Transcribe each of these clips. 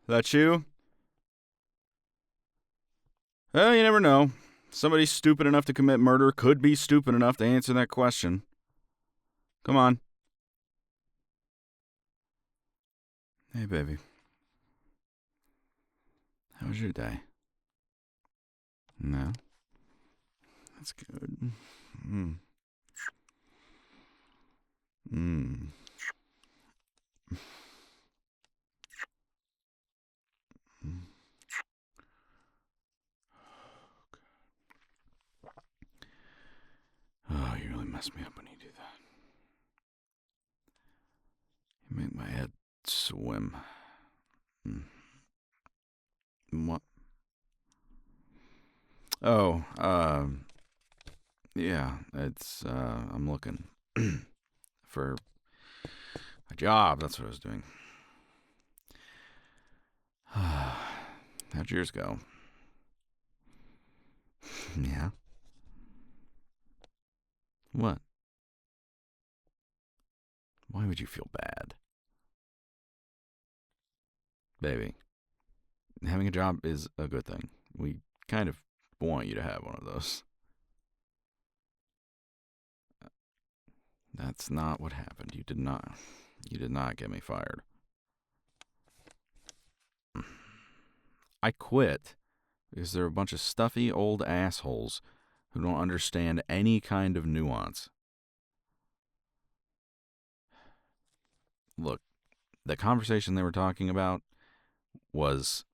That you? Well, you never know. Somebody stupid enough to commit murder could be stupid enough to answer that question. Come on. Hey, baby. How was your day? No? That's good. Mm. Mm. Mm. Oh, you really mess me up when you do that. You make my head swim. Mm. What? Oh, yeah, I'm looking for a job. That's what I was doing. How'd yours go? Yeah? What? Why would you feel bad? Baby, having a job is a good thing. We kind of want you to have one of those. That's not what happened. You did not. You did not get me fired. I quit because they're a bunch of stuffy old assholes who don't understand any kind of nuance. Look, the conversation they were talking about was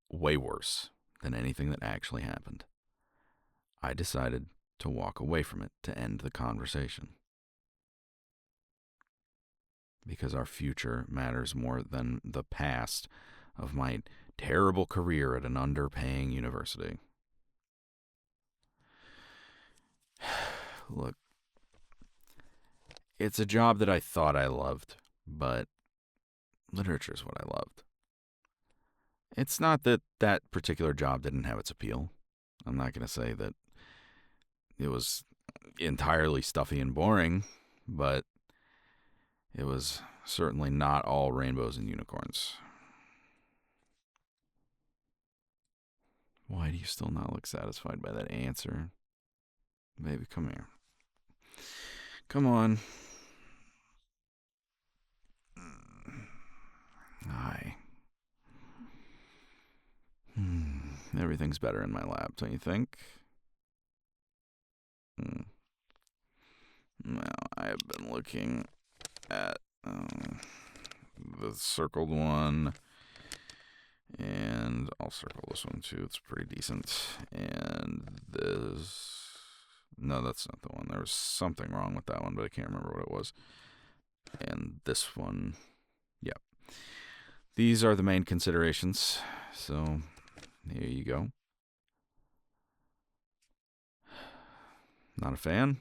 way worse than anything that actually happened. I decided to walk away from it to end the conversation. Because our future matters more than the past of my terrible career at an underpaying university. Look, it's a job that I thought I loved, but literature's what I loved. It's not that that particular job didn't have its appeal. I'm not going to say that it was entirely stuffy and boring, but it was certainly not all rainbows and unicorns. Why do you still not look satisfied by that answer? Baby, come here. Come on. Hi. Everything's better in my lab, don't you think? Well, I have been looking at the circled one, and I'll circle this one too. It's pretty decent. And this. No, that's not the one. There was something wrong with that one, but I can't remember what it was. And this one. Yep. These are the main considerations. So, here you go. Not a fan?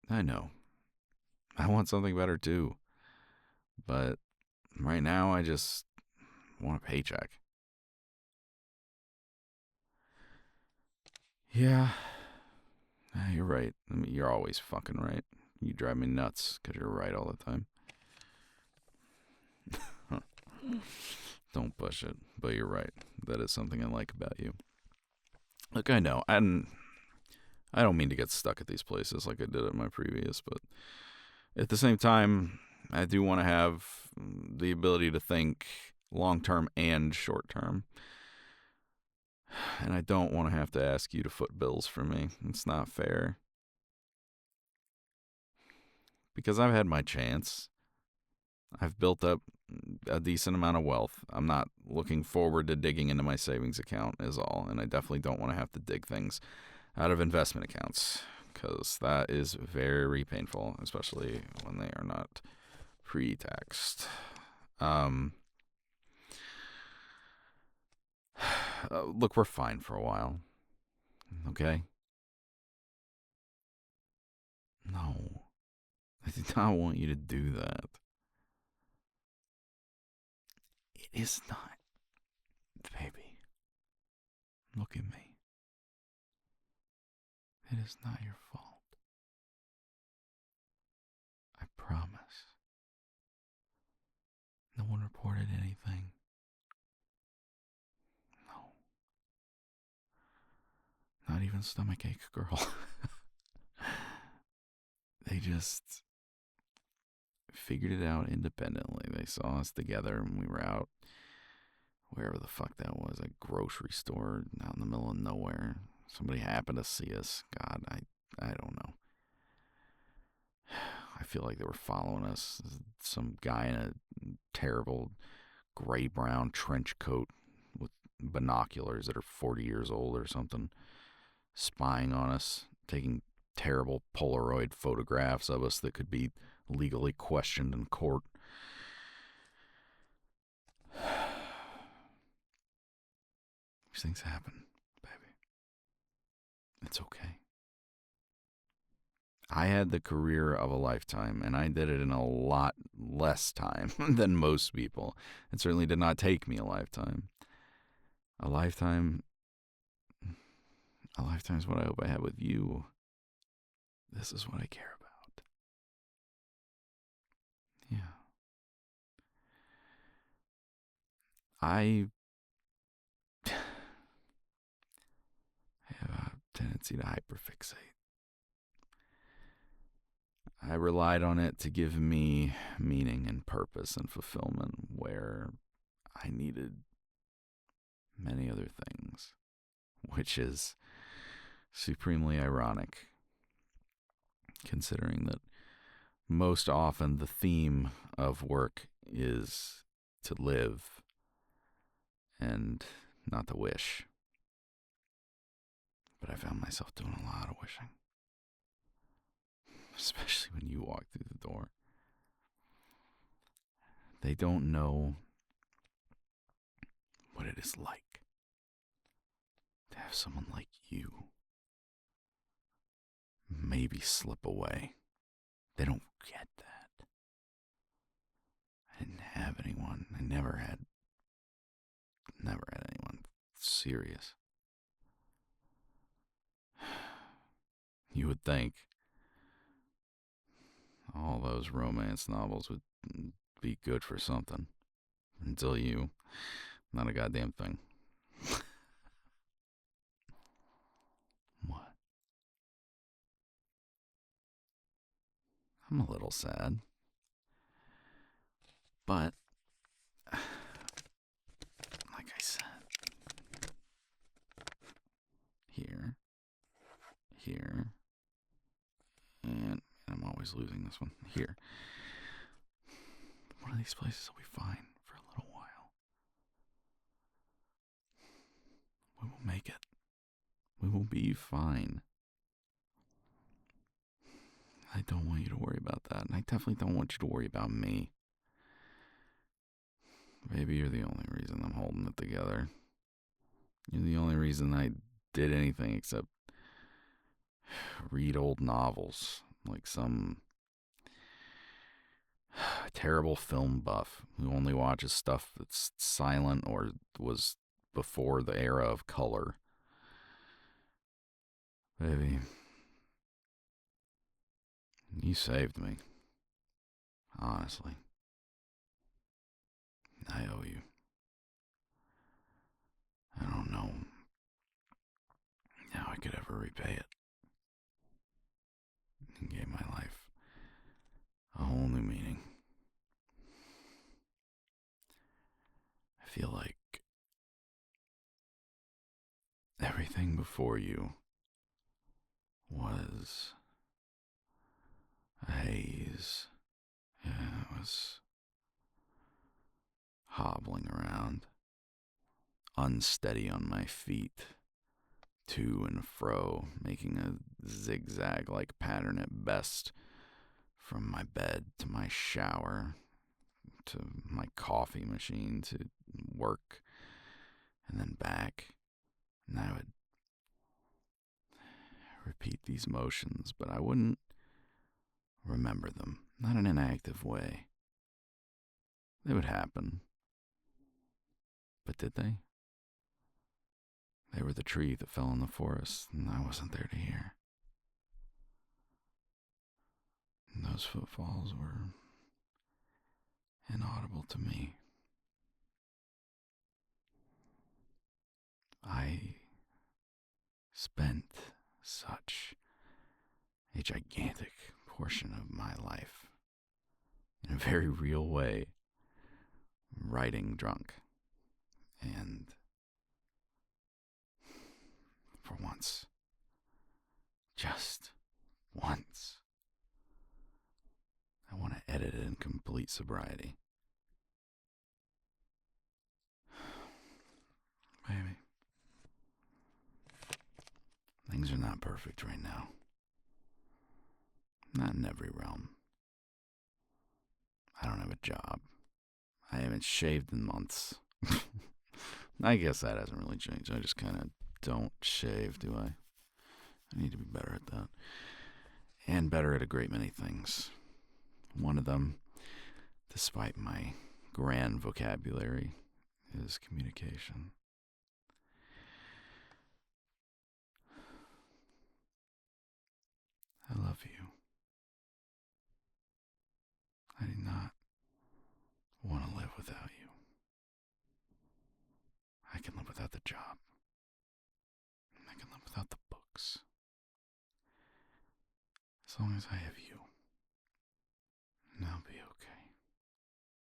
I know. I want something better too. But right now, I just want a paycheck. Yeah, you're right. I mean, you're always fucking right. You drive me nuts because you're right all the time. Don't push it, but you're right. That is something I like about you. Look, I know. I don't mean to get stuck at these places like I did at my previous, but at the same time, I do want to have the ability to think long term and short term. And I don't want to have to ask you to foot bills for me. It's not fair. Because I've had my chance. I've built up a decent amount of wealth. I'm not looking forward to digging into my savings account, is all. And I definitely don't want to have to dig things out of investment accounts, because that is very painful, especially when they are not pre-taxed. Look, we're fine for a while. Okay? No. I do not want you to do that. It is not. Baby, look at me. It is not your fault. I promise. No one not even Stomachache Girl. They just figured it out independently. They saw us together and we were out wherever the fuck that was, a grocery store out in the middle of nowhere. Somebody happened to see us. God, I don't know. I feel like they were following us. Some guy in a terrible gray-brown trench coat with binoculars that are 40 years old or something, spying on us, taking terrible Polaroid photographs of us that could be legally questioned in court. These things happen, baby. It's okay. I had the career of a lifetime, and I did it in a lot less time than most people. It certainly did not take me a lifetime. A lifetime is what I hope I have with you. This is what I care about. Yeah. I have a tendency to hyperfixate. I relied on it to give me meaning and purpose and fulfillment where I needed many other things, which is supremely ironic, considering that most often the theme of work is to live and not to wish. But I found myself doing a lot of wishing, especially when you walk through the door. They don't know what it is like to have someone like you maybe slip away. They don't get that. I didn't have anyone. I never had anyone serious. You would think all those romance novels would be good for something. Until you. Not a goddamn thing. What? I'm a little sad. But, like I said, here, and I'm always losing this one. Here. One of these places will be fine for a little while. We will make it. We will be fine. I don't want you to worry about that, and I definitely don't want you to worry about me. Baby, you're the only reason I'm holding it together. You're the only reason I did anything except read old novels like some terrible film buff who only watches stuff that's silent or was before the era of color. Baby, you saved me. Honestly. I owe you. I don't know how I could ever repay it. It gave my life a whole new meaning. I feel like everything before you was a haze. Yeah, it was hobbling around, unsteady on my feet, to and fro, making a zigzag-like pattern at best, from my bed to my shower, to my coffee machine, to work, and then back. And I would repeat these motions, but I wouldn't remember them, not in an active way. They would happen. But did they? They were the tree that fell in the forest, and I wasn't there to hear. And those footfalls were inaudible to me. I spent such a gigantic portion of my life in a very real way writing drunk. And for once, just once, I want to edit it in complete sobriety. Baby, things are not perfect right now. Not in every realm. I don't have a job. I haven't shaved in months. I guess that hasn't really changed. I just kind of don't shave, do I? I need to be better at that. And better at a great many things. One of them, despite my grand vocabulary, is communication. I love you. I do not want to live without you. I can live without the job. I can live without the books. As long as I have you.